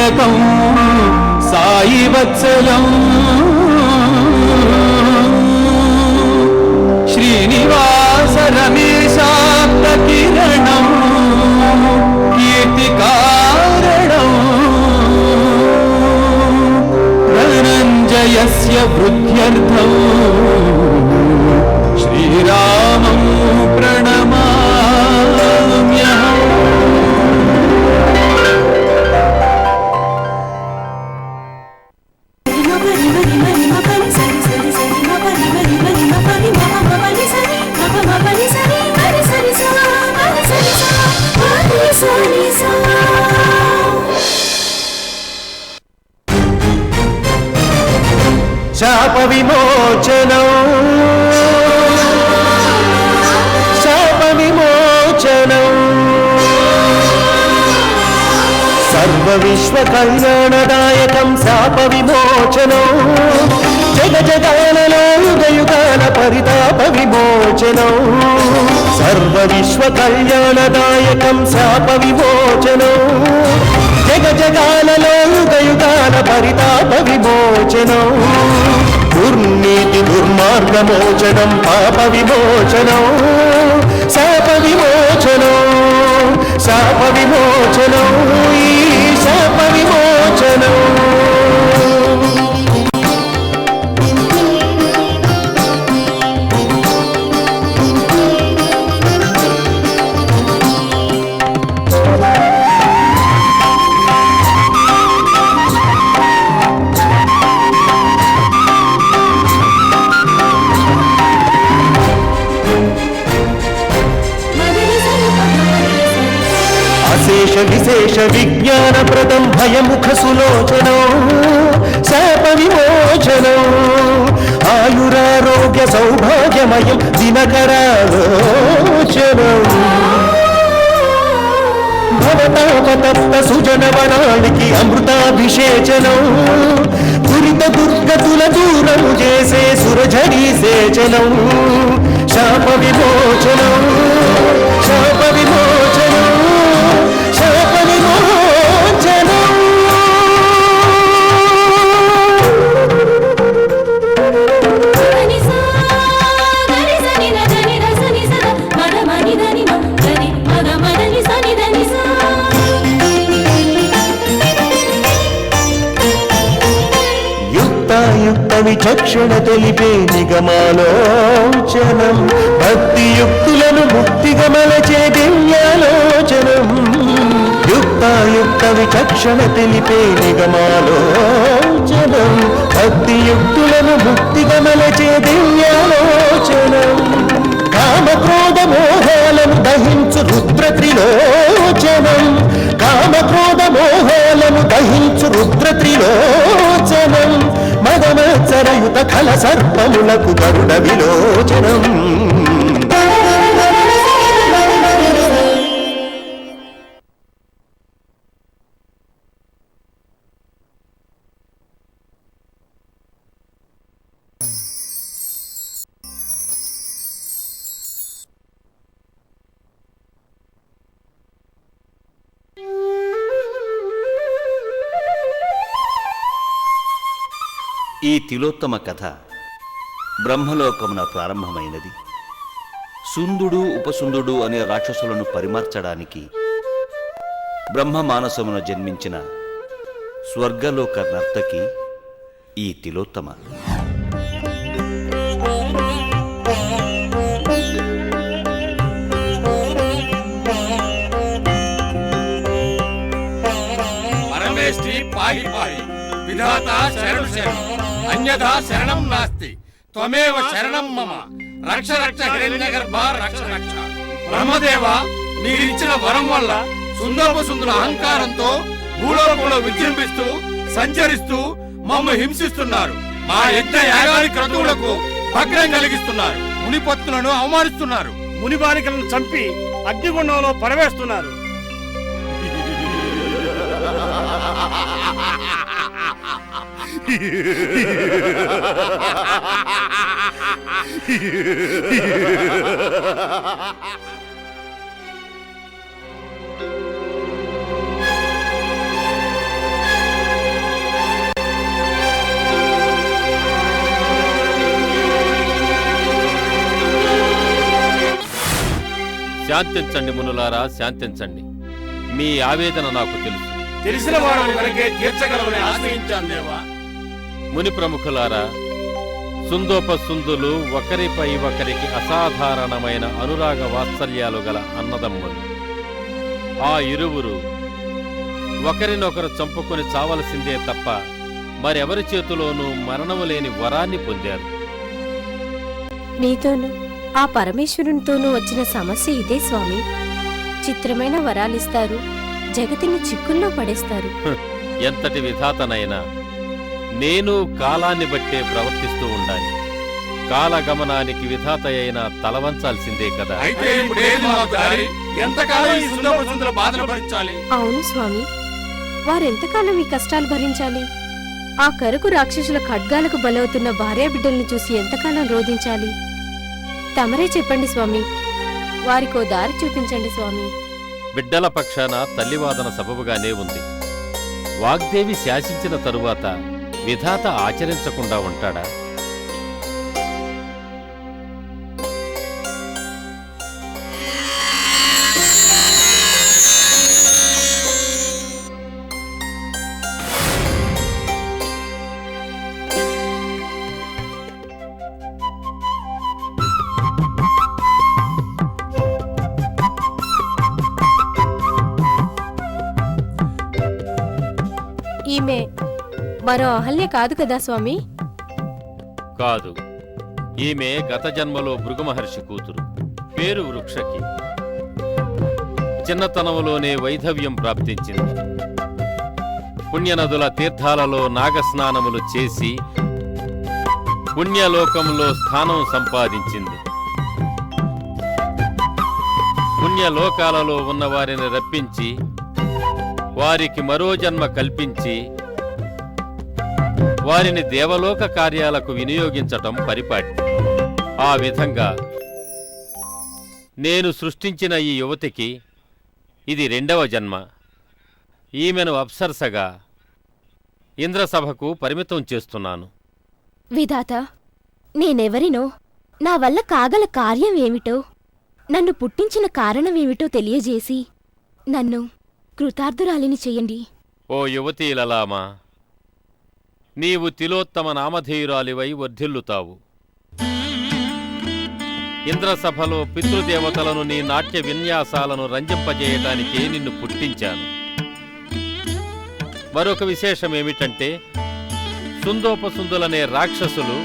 दायकं साई वत्सलं श्रीनिवास रमेशाप्तकिरणं कीर्तिकारणं धनञ्जयस्य वृद्ध्यर्थं श्रीरामं प्रणमाम्यहम्। శాప విమోచనం శాప విమోచనం సర్వ విశ్వ కళ్యాణదాయకం శాప విమోచనం జగ జగాలలో యుగ యుగాల పరితాప విమోచనం సర్వ విశ్వ కళ్యాణదాయకం శాప విమోచనం జగ జగాలలో యుగ యుగాల పరితాప విమోచనం దుర్నీతి దుర్మార్గమోచనం పాప విమోచనం శాప విమోచనం శాప విమోచనం ఈ శాప విమోచనం విశేష విజ్ఞానప్రదం భయముఖ సులోచనం శాప విమోచనం ఆయురారోగ్య సౌభాగ్యమయం దినకరాలోచనం భవతాపతప్త సుజనవనానికి అమృతాభిషేచనం దురిత దుర్గతుల దూరము చేసే సురఝరీ సేచనం శాప విమోచనం శాప విమోచనం శాప విమోచనం యుక్తాయుక్త విచక్షణ తెలిపే నిగమాలోచనం భక్తియుక్తులను ముక్తిగా మలచే దివ్యాలోచనం యుక్తాయుక్త విచక్షణ తెలిపే నిగమాలోచనం భక్తియుక్తులను ముక్తిగా మలచే దివ్యాలోచనం కామక్రోధ మోహాలను దహించు రుద్ర త్రిలోచనం కామక్రోధ మోహాలను దహించు రుద్ర త్రిలోచనం మదమత్సరయుత ఖల సర్పములకు గరుడ విలోచనం ఈ తిలోత్తమ కథ బ్రహ్మలోకమున ప్రారంభమైనది. సుందుడు ఉపసుందుడు అనే రాక్షసులను పరిమార్చడానికి బ్రహ్మ మానసమున జన్మించిన స్వర్గలోక నర్తకి ఈ తిలోత్తమ. పరమేష్ఠి పాహి పాహి విధాత శరణు శరణు అన్యథా శరణం నాస్తి త్వమేవ శరణం మమ రక్ష రక్ష హిరణ్యగర్భ రక్ష రక్ష. బ్రహ్మదేవ మీరిచ్చిన వరం వల్ల సుందరోపసుందుల అహంకారంతో భూలోకంలో విజృంభిస్తూ సంచరిస్తూ మమ్మ హింసిస్తున్నారు. మా యజ్ఞ యాగాది క్రతువులకు భగ్నం కలిగిస్తున్నారు. మునిపత్తులను అవమానిస్తున్నారు. ముని బాలికలను చంపి అగ్నిగుండంలో పడవేస్తున్నారు. శాంతించండి మునులారా, శాంతించండి. మీ ఆవేదన నాకు తెలుసు. తెలిసిన వాడు కనుకే తీర్చగలవని ఆశ్రయించాను దేవా. ముని ప్రముఖులారా, సుందోపసుందులు ఒకరిపై ఒకరికి అసాధారణమైన అనురాగ వాత్సల్యాలు గల అన్నదమ్ములు. ఆ ఇరువురు ఒకరినొకరు చంపుకొని చావలసిందే తప్ప మరెవరి చేతిలోనూ మరణము లేని వరాన్ని పొందారు. నీతోనూ ఆ పరమేశ్వరునితోనూ వచ్చిన సమస్య ఇదే స్వామి. చిత్రమైన వరాలిస్తారు, జగతిని చిక్కుల్లో పడేస్తారు. ఎంతటి విధాతనైనా నేను కాలాన్ని బట్టే ప్రవర్తిస్తూ ఉండాలి. కాలగమనానికి విధాత అయినా తలవంచాల్సిందే కదా. అయితే ఇప్పుడేది మాకు దారి? ఎంతకాలం ఈ సుందర బాధలు భరించాలి? అవును స్వామి, వారెంతకాలం ఈ కష్టాలు భరించాలి? ఆ కరుకు రాక్షసుల ఖడ్గాలకు బలవుతున్న భార్యాబిడ్డల్ని చూసి ఎంతకాలం రోధించాలి? తమరే చెప్పండి స్వామి, వారికో దారి చూపించండి స్వామి. బిడ్డల పక్షాన తల్లివాదన సబబుగానే ఉంది. వాగ్దేవి శాసించిన తరువాత విధాత ఆచరించకుండా ఉంటాడా? ఈమె మరో అహల్య కాదు కదా స్వామి? కాదు, ఈమె గత జన్మలో భృగుమహర్షి కూతురు. పేరు వృక్షకి. చిన్నతనంలోనే వైధవ్యం ప్రాప్తించింది. పుణ్యనదుల తీర్థాలలో నాగస్నానములు చేసి పుణ్యలోకంలో స్థానం సంపాదించింది. పుణ్యలోకాలలో ఉన్నవారిని రప్పించి వారికి మరో జన్మ కల్పించి వారిని దేవలోక కార్యాలకు వినియోగించటం పరిపాటి. ఆ విధంగా నేను సృష్టించిన ఈ యువతికి ఇది 2వ జన్మ. ఈమెను అప్సరసగా ఇంద్రసభకు పరిమితం చేస్తున్నాను. విధాత, నేనెవరినో, నా వల్ల కాగల కార్యం ఏమిటో, నన్ను పుట్టించిన కారణమేమిటో తెలియజేసి నన్ను కృతార్థురాలిని చెయ్యండి. ఓ యువతీ లలామా, నీవు తిలోత్తమ నామధేయురాలివై వర్ధిల్లుతావు. ఇంద్రసభలో పితృదేవతలను నీ నాట్య విన్యాసాలను రంజింపజేయటానికే నిన్ను పుట్టించాను. మరొక విశేషమేమిటంటే, సుందోపసుందులనే రాక్షసులు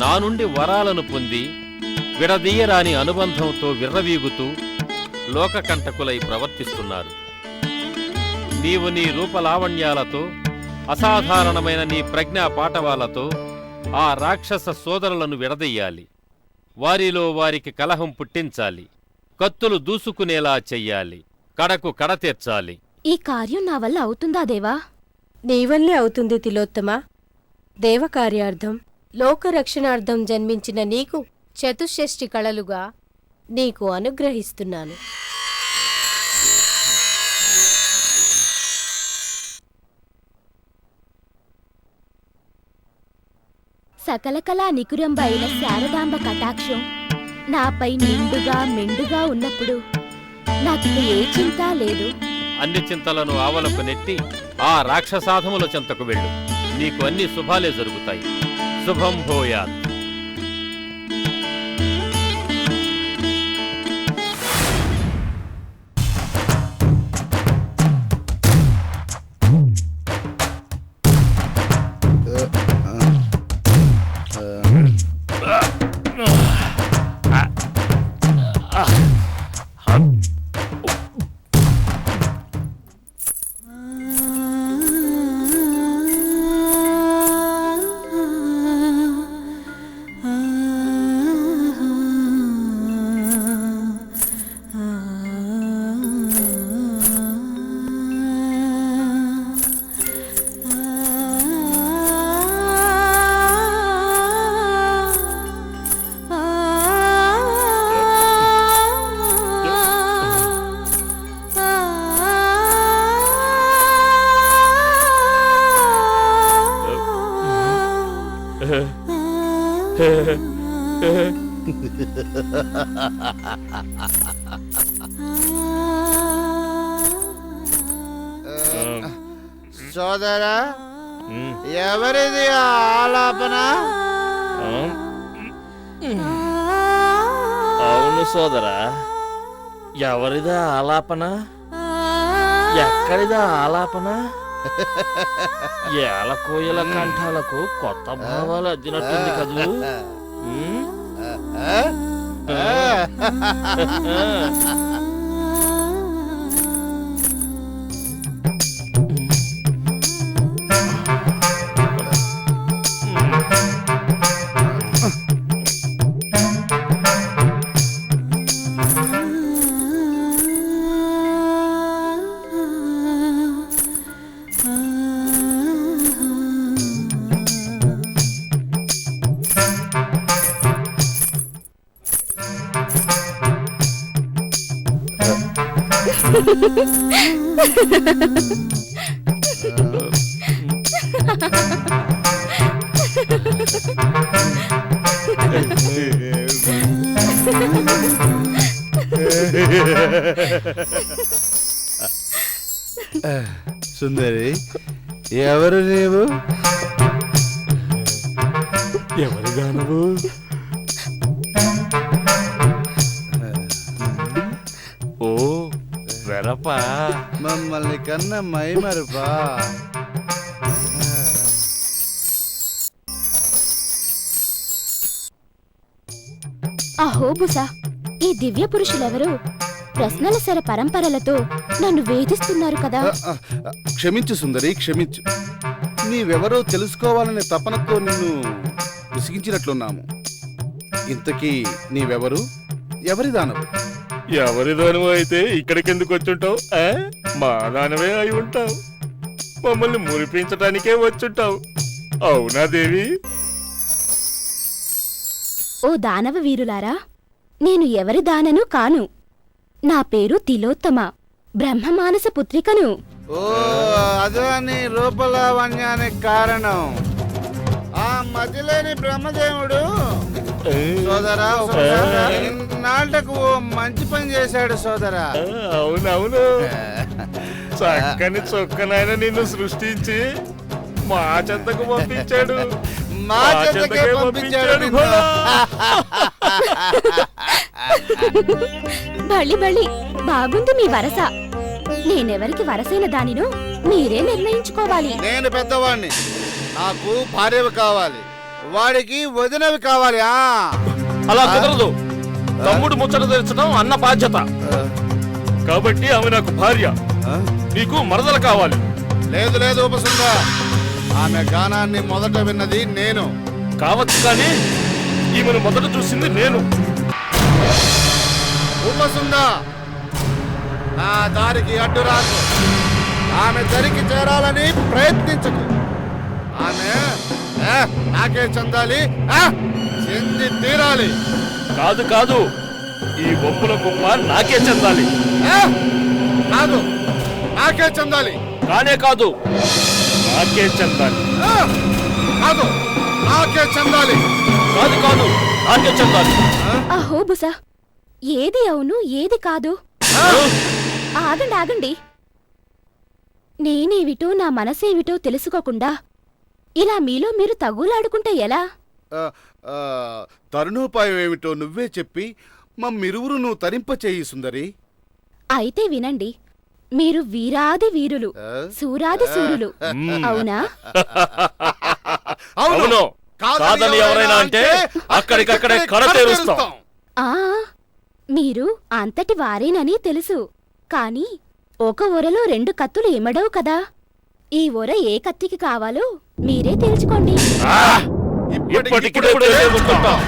నా నుండి వరాలను పొంది విడదీయరాని అనుబంధంతో విర్రవీగుతూ లోకకంటకులై ప్రవర్తిస్తున్నారు. నీవు నీ రూపలావణ్యాలతో, అసాధారణమైన నీ ప్రజ్ఞా పాటవాలతో ఆ రాక్షస సోదరులను విడదీయాలి. వారిలో వారికి కలహం పుట్టించాలి. కత్తులు దూసుకునేలా చెయ్యాలి. కడకు కడతీర్చాలి. ఈ కార్యం నా వల్ల అవుతుందా దేవా? నీవల్లే అవుతుంది తిలోత్తమ. దేవకార్యార్థం, లోకరక్షణార్థం జన్మించిన నీకు చతుషష్ఠి కళలుగా నీకు అనుగ్రహిస్తున్నాను. సకల కళా నికురంబ అయిన శారదాంబ కటాక్షం నాపై నిండుగా మెండుగా ఉన్నప్పుడు నాకిక ఏ చింత లేదు. అన్ని చింతలను ఆవలకు నెట్టి ఆ రాక్షసాధముల చెంతకు వెళ్ళు. నీకు అన్ని శుభాలే జరుగుతాయి. శుభం భూయాత్. సోదరా, ఎవరిది ఆ ఆలాపన? అవును సోదరా, ఎవరిదా ఆలాపన? ఎక్కడిదా ఆలాపన? ఏలకోయల కంఠాలకు కొత్త భావాలు అద్దినట్టుంది కదూ. సుందరి, ఎవరు నీవు? ఎవరిదా నువ్వు? ఓ వెరపా, మమ్మల్ని కన్న మైమరుపా. అహో బుసా, ఈ దివ్య పురుషులెవరు? ప్రశ్నల శర పరంపరలతో నన్ను వేధిస్తున్నారు కదా. క్షమించు సుందరి, క్షమించు. నీవెవరో తెలుసుకోవాలనే తపనతో నిన్ను విసిగించినట్లున్నాము. ఇంతకీ నీవెవరు? ఎవరి దానవు? ఎవరి దానవు అయితే ఇక్కడికెందుకు వచ్చుంటావు? మా దానవే అయి ఉంటావు. మమ్మల్ని మురిపించటానికే వచ్చుంటావు. అవునా దేవి? ఓ దానవ వీరులారా, నేను ఎవరి దానను కాను. నా పేరు తిలోత్తమ, బ్రహ్మమానస పుత్రికను. ఓ, అదే నీ రూపలావణ్యానికి కారణం. ఆ మతిలేని బ్రహ్మదేవుడు సోదరా నాటకు ఓ మంచి పని చేశాడు సోదరా. అవునవును, చక్కని చొక్కనైనా నిన్ను సృష్టించి మా చెంతకు పంపించాడు. మా చెంతకే పంపించాడు. బళ్ళి బళ్ళి, బాగుంది మీ వరస. నేనెవరికి వరసైన దానినో మీరే నిర్ణయించుకోవాలి. నేను పెద్దవాణ్ణి, నాకు భార్యవి కావాలి, వాడికి వదినవి కావాలి. అలా కుదరదు. తమ్ముడు ముచ్చట తెరచడం అన్న బాధ్యత. కాబట్టి ఆమె నాకు భార్య, నీకు మరదలు కావాలి. లేదు లేదు ఉపసుంద, ఆమె గానాన్ని మొదట విన్నది నేను. కావచ్చు, కానీ ఈమెను మొదట చూసింది నేను. ఉపసుంద, నా దారికి అడ్డు రాకు. ఆమె దరికి చేరాలని ప్రయత్నించకు. ఆమె నాకే చెందాలి, చెంది తీరాలి. కాదు కాదు, ఈ ఒప్పుల కుప్ప నాకే చెందాలి. కాదు, నాకే చెందాలి. కానే కాదు, నాకే చెందాలి. కాదు, నాకే చెందాలి. కాదు కాదు, నాకే చెందాలి. అహో బుసా, ఏది అవును ఏది కాదు? ఆగండి ఆగండి. నేనేమిటో నా మనసేమిటో తెలుసుకోకుండా ఇలా మీలో మీరు తగులాడుకుంటే ఎలా? తరుణోపాయం ఏమిటో నువ్వే చెప్పి మమ్మిరువురు నువ్వు తరింపచేయి సుందరి. అయితే వినండి, మీరు వీరాది వీరులు, సూరాది సూరులు, అవునా? అవును. కాదని ఎవరైనా అంటే అక్కడికక్కడే కడతేరుస్తాం. ఆ, మీరు అంతటి వారేనని తెలుసు. కాని ఒక ఒరలో రెండు కత్తులు ఇమ్మడవు కదా. ఈ ఒర ఏ కత్తికి కావాలో మీరే తేల్చుకోండి. ఇప్పటికిప్పుడే తెలుసుకుంటాం.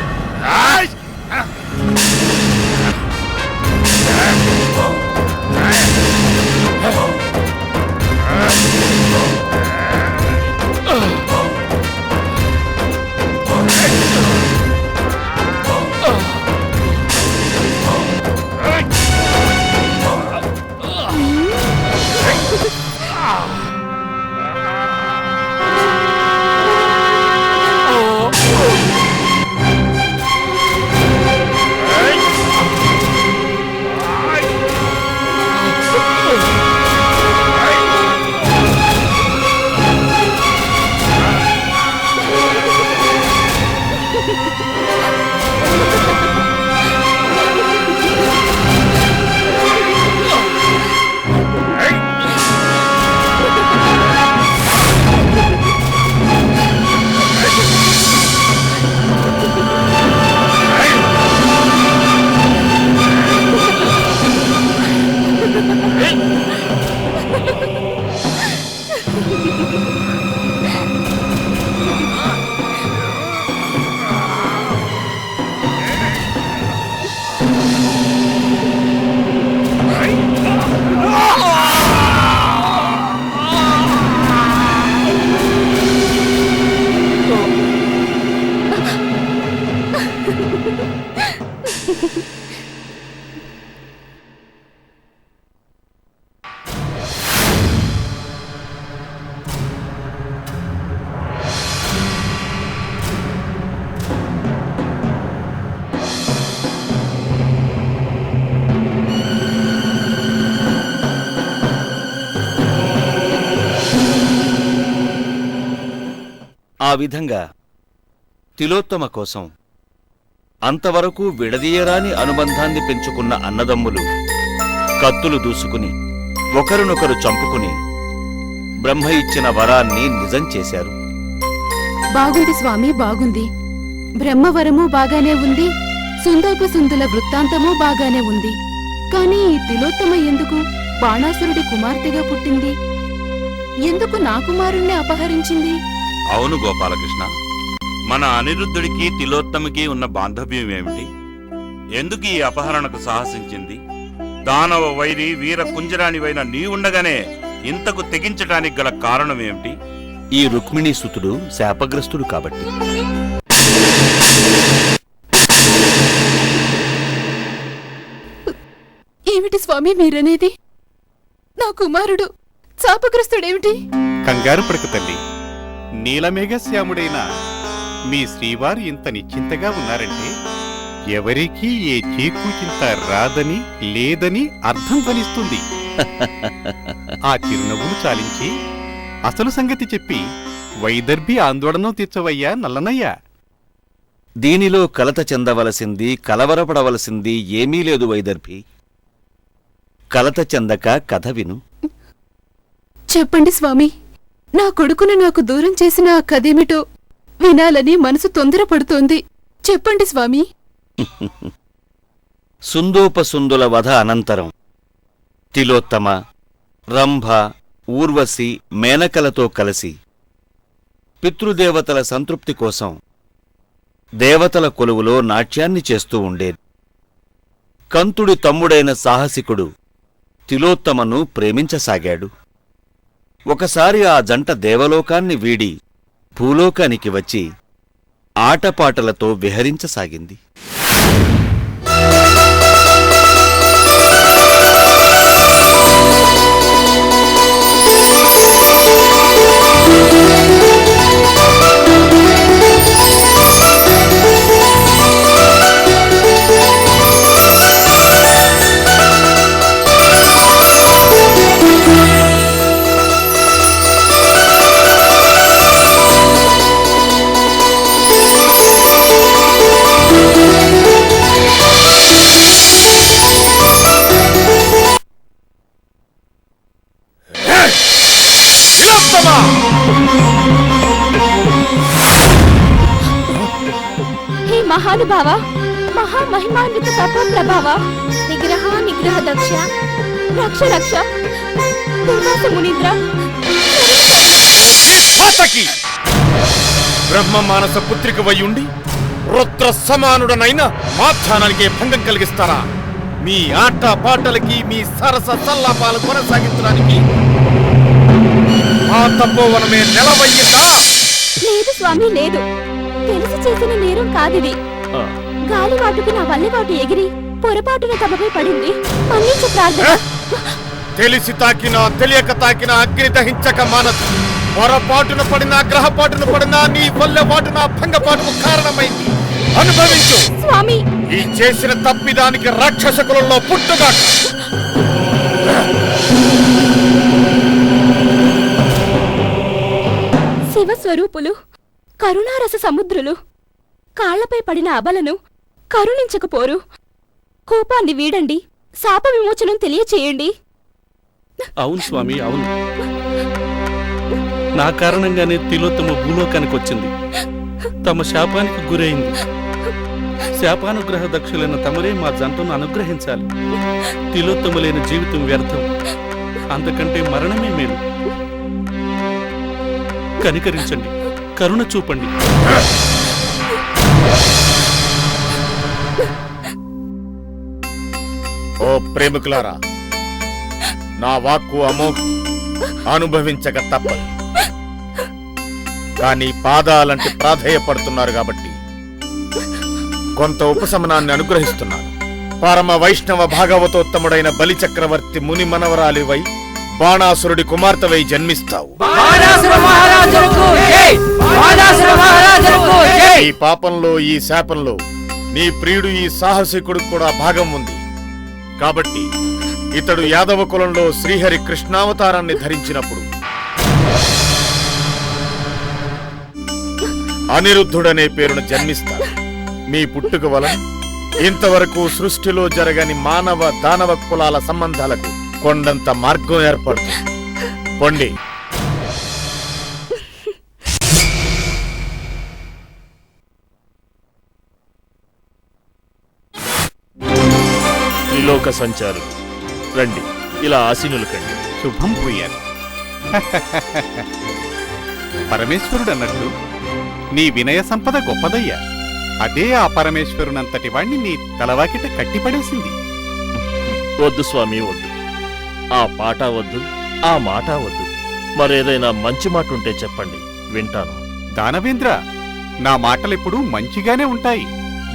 ఆ విధంగా తిలోత్తమ కోసం అంతవరకు విడదీయరాని అనుబంధాన్ని పెంచుకున్న అన్నదమ్ములు కత్తులు దూసుకుని ఒకరినొకరు చంపుకుని బ్రహ్మ ఇచ్చిన వరాన్ని నిజం చేశారు. బాగుంది స్వామి, బాగుంది. బ్రహ్మవరము బాగానే ఉంది, సుందోపసుందుల వృత్తాంతమూ బాగానే ఉంది. కాని ఈ తిలోత్తమ ఎందుకు బాణాసురుడి కుమార్తెగా పుట్టింది? ఎందుకు నా కుమారుణ్ణి అపహరించింది? అవును గోపాలకృష్ణ, మన అనిరుద్ధుడికి తిలోత్తమకి ఉన్న బాంధవ్యం ఏమిటి? ఎందుకు ఈ అపహరణకు సాహసించింది? దానవ వైరి వీర కుంజరానివైన నీవుండగానే ఇంతకు తెగించటానికి గల కారణమేమిటి? ఈ రుక్మిణీసుతుడు శాపగ్రస్తుడు కాబట్టి. ఏమిటి స్వామి మీరనేది? నా కుమారుడు శాపగ్రస్తుడేమిటి? కంగారు పడకు తల్లి. నీలమేఘశ్యాముడైన మీ శ్రీవారు ఇంత నిశ్చింతగా ఉన్నారంటే ఎవరికీ ఏ చీకు చింత రాదని లేదని అర్థం ధ్వనిస్తుంది. ఆ చిరునవ్వులు చాలించి అసలు సంగతి చెప్పి వైదర్భి ఆందోళన తీర్చవయ్యా నల్లనయ్యా. దీనిలో కలత చెందవలసింది, కలవరపడవలసింది ఏమీ లేదు వైదర్భి. కలత చెందక కథ విను. చెప్పండి స్వామి, నా కొడుకును నాకు దూరం చేసిన ఆ కథేమిటో వినాలని మనసు తొందరపడుతోంది. చెప్పండి స్వామి. సుందోపసుందుల వధ అనంతరం తిలోత్తమ, రంభ, ఊర్వశి, మేనకలతో కలిసి పితృదేవతల సంతృప్తి కోసం దేవతల కొలువులో నాట్యాన్ని చేస్తూ ఉండేది. కంతుడి తమ్ముడైన సాహసికుడు తిలోత్తమను ప్రేమించసాగాడు. ఒకసారి ఆ జంట దేవలోకాన్ని వీడి భూలోకానికి వచ్చి ఆటపాటలతో విహరించసాగింది. హే మహానుభావ, మహామహిమాన్విత తపో ప్రభావ, నిగ్రహ నిగ్రహ దక్ష, రక్ష రక్ష, దుర్వాస మునీంద్ర. బ్రహ్మ మానస పుత్రిక వయ్యుండి రుద్ర సమానుడనైన మాధ్యానానికే భంగం కలిగిస్తారా? మీ ఆట పాటలకి, మీ సరస సల్లాపాలు కొనసాగించడానికి ఆ తపోవనమే నెలవయ్యిందా? లేదు స్వామి, లేదు. తెలిసి చేసిన నేరం కాదిది. గాలివాటుకు నా వల్లెవాటు ఎగిరి పొరపాటున తమపై పడింది. మన్నించు ప్రార్థన. తెలిసి తాకినా తెలియక తాకినా అగ్ని దహించక మానదు. పొరపాటున పడినా గ్రహపాటున పడినా నీ వల్లెవాటున భంగపాటుకు కారణమైంది. అనుభవించు స్వామి. ఈ చేసిన తప్పిదానికి రాక్షస కులంలో పుట్టుగా. శివస్వరూపులు, కరుణారస సముద్రులు, కాళ్లపై పడిన అబలను కరుణించకపోరు. కోపాన్ని వీడండి, శాప విమోచనం తెలియచేయండి. అవును స్వామి, అవును. నా కారణంగానే తిలోత్తమ భూలోకానికి వచ్చింది. తమ శాపానికి గురైంది. శాపానుగ్రహ దక్షులైన తమరే మా జంటను అనుగ్రహించాలి. తిలోత్తములైన జీవితం వ్యర్థం, అంతకంటే మరణమే మేలు. కనికరించండి, కరుణ చూపండి. ఓ ప్రేమికులారా, నా వాక్కు అమోఘం, అనుభవించక తప్పదు. కానీ పాదాలంటే ప్రాధేయపడుతున్నారు కాబట్టి కొంత ఉపశమనాన్ని అనుగ్రహిస్తున్నాను. పరమ వైష్ణవ భాగవతోత్తముడైన బలిచక్రవర్తి ముని మనవరాలివై బాణాసురుడి కుమార్తెవై జన్మిస్తావు. ఈ పాపంలో, ఈ శాపంలో నీ ప్రియుడు ఈ సాహసికుడు కూడా భాగం ఉంది. కాబట్టి ఇతడు యాదవ కులంలో శ్రీహరి కృష్ణావతారాన్ని ధరించినప్పుడు అనిరుద్ధుడనే పేరును జన్మిస్తాడు. మీ పుట్టుక వలన ఇంతవరకు సృష్టిలో జరగని మానవ దానవ కులాల సంబంధాలకు కొండంత మార్గం ఏర్పడుతుంది. పొండి. త్రిలోక సంచారు రండి, ఇలా ఆసీనులు కండి. శుభం పోయారు. పరమేశ్వరుడు అన్నట్లు నీ వినయ సంపద గొప్పదయ్యా. అదే ఆ పరమేశ్వరునంతటి వాణ్ణి నీ తలవాకిట కట్టిపడేసింది. వద్దు స్వామి, వద్దు. ఆ పాట వద్దు, ఆ మాట వద్దు. మరేదైనా మంచి మాట ఉంటే చెప్పండి, వింటాను. దానవేంద్ర, నా మాటలెప్పుడూ మంచిగానే ఉంటాయి,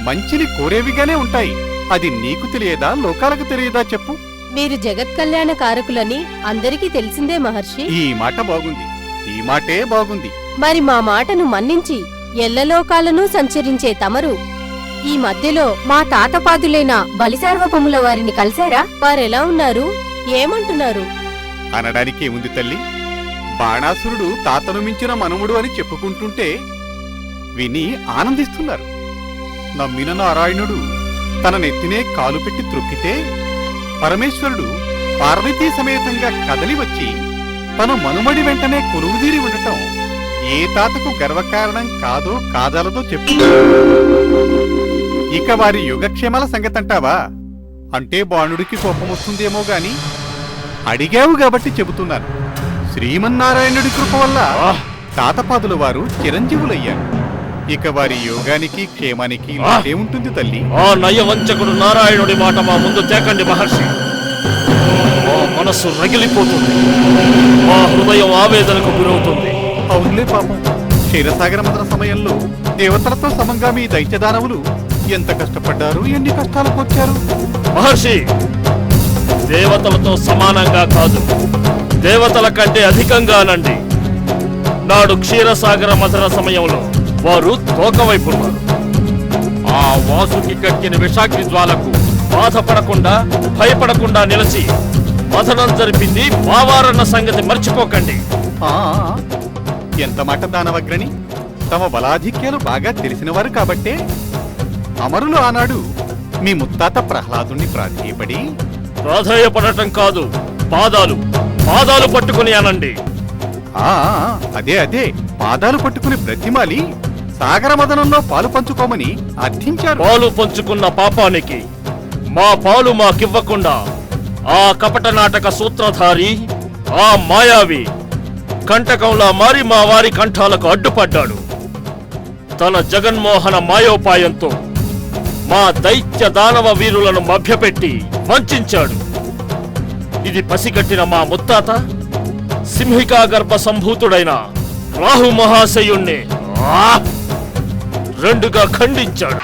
మంచిని కోరేవిగానే ఉంటాయి. అది నీకు తెలియదా, లోకాలకు తెలియదా చెప్పు. మీరు జగత్ కళ్యాణ కారకులని అందరికీ తెలిసిందే మహర్షి. ఈ మాట బాగుంది, ఈ మాటే బాగుంది. మరి మా మాటను మన్నించి ఎల్లలోకాలను సంచరించే తమరు ఈ మధ్యలో మా తాతపాదులైన బలిసార్వభౌముల వారిని కలిశారా? వారెలా ఉన్నారు, ఏమంటున్నారు? అనడానికేముంది తల్లి. బాణాసురుడు తాతను మించిన మనుముడు అని చెప్పుకుంటుంటే విని ఆనందిస్తున్నారు. నమ్మిన నారాయణుడు తన నెత్తినే కాలు పెట్టి త్రొక్కితే పరమేశ్వరుడు పార్వతీ సమేతంగా కదలి వచ్చి తన మనుమడి వెంటనే కొలువుదీరి ఉండటం ఏ తాతకు గర్వకారణం కాదో కాదాలదో చెప్పు. ఇక వారి యోగక్షేమాల సంగతంటావా? అంటే బాణుడికి కోపం వస్తుందేమో గాని అడిగావు కాబట్టి చెబుతున్నాను. శ్రీమన్నారాయణుడి కృప వల్ల తాతపాదుల వారు చిరంజీవులయ్యారు. ఇక వారి యోగానికి క్షేమానికి ఏముంటుంది తల్లి? ఆ నయవంచకుడు నారాయణుడి మాట మా ముందు తేకండి మహర్షి. మా మనస్సు రగిలిపోతుంది, మా హృదయం ఆవేదనకు గురవుతుంది. అవునులే పాపం, క్షీరసాగర మదన సమయంలో దేవతలతో సమంగా మీ దైత్యదానవులు ఎంత కష్టపడ్డారు, ఎన్ని కష్టాలకు వచ్చారు. మహర్షి, దేవతలతో సమానంగా కాదు, దేవతల కంటే అధికంగానండి. నాడు క్షీరసాగర మదన సమయంలో వారు తోకవైపున్నారు. ఆ వాసుకి కక్కిన విషాగ్ని జ్వాలకు బాధపడకుండా భయపడకుండా నిలిచి మథనం జరిపింది మావారన్న సంగతి మర్చిపోకండి. ఎంత మాట దానవగ్రని, తమ బలాధిక్యాలు బాగా తెలిసినవారు కాబట్టే అమరులు ఆనాడు మీ ముత్తాత ప్రహ్లాదుని ప్రాధేయపడి. ప్రాధేయపడటం కాదు, పాదాలు పాదాలు పట్టుకుని అనండి. అదే అదే పాదాలు పట్టుకుని బ్రతిమాలి సాగర మదనంలో పాలు పంచుకోమని అర్థించారు. పాలు పంచుకున్న పాపానికి మా పాలు మాకివ్వకుండా ఆ కపట నాటక సూత్రధారి, ఆ మాయావి కంటకంలా మారి మా వారి కంఠాలకు అడ్డుపడ్డాడు. తన జగన్మోహన మాయోపాయంతో మా దైత్య దానవ వీరులను మభ్యపెట్టి వంచాడు. ఇది పసిగట్టిన మా ముత్తాత సింహికా గర్భ సంభూతుడైన రాహు మహాశయుణ్ణి రెండుగా ఖండించాడు.